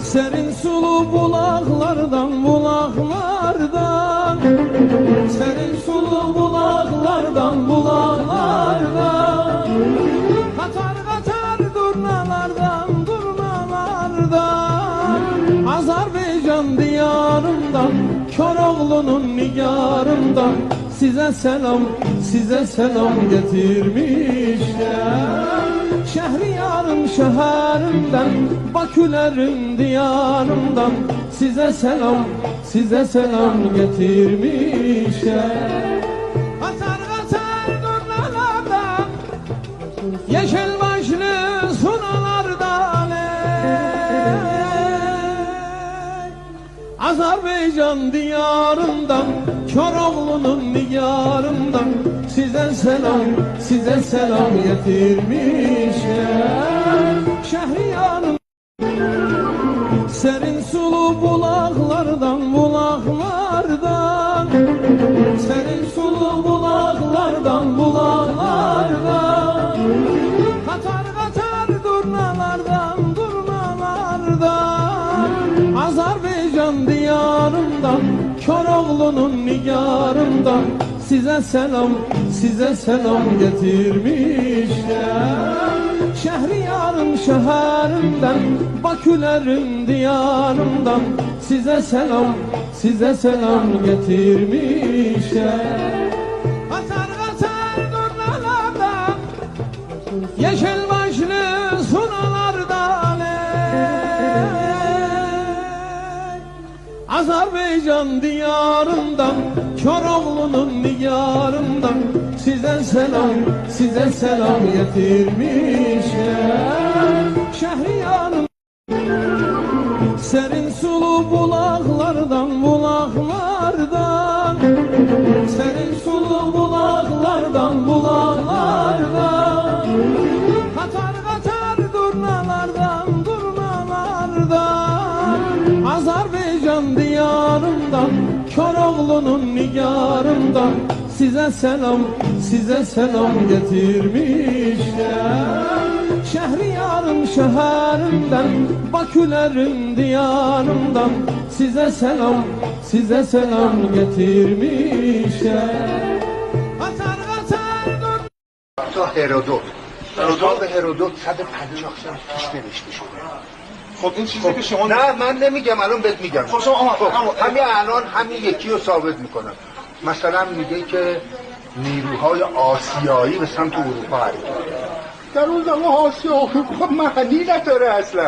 Serin sulu bulaklardan, bulaklardan, serin sulu bulaklardan, bulaklardan, katar katar durnalardan, durnalardan, Azerbaycan diyarından, Köroğlu'nun nigarından, size selam getirmişler. Şehriyarın şehrinden, Bakülerin diyarından, size selam getirmişler. Katar katar durnalardan, yeşil başlı sunalardan, Azerbaycan diyarından, Köroğlu'nun nigarından, size selam getirmişler. Şehriyarın serin sulu bulaklardan, bulaklardan, serin sulu bulaklardan, bulaklardan, katar katar durnalardan, durnalardan, Azerbaycan diyarından, Köroğlu'nun nigarından, size selam getirmişler. Şehriyarın şehrinden, Bakülerin diyarından, size selam getirmişler. Katar katar durnalardan, yeşil başlı sunalardan, Azerbaycan diyarından, Köroğlu'nun nigarından, size selam getirmişler. Şehriyarın serin sulu bulaklardan, bulaklardan, serin sulu bulaklardan, bulaklardan, katar katar durnalardan, durnalardan, Azerbaycan diyarından, Köroğlu'nun nigarından, size selam getirmişler. Şehriyarın şehrinden, Bakülerin diyarından, size selam getirmişler. Katar katar dur. تا هرودوت کتاب هرودوت 150 سال پیش نوشته شده. خب این چیزی که شما نه من نمیگم، الان بهت میگم. خب شما همین الان همین یکی رو ثابت میکنم. مثلا میگه که نیروهای آسیایی به سمت اروپا حرکت. در اون زمان آسیا معنی نداره اصلا.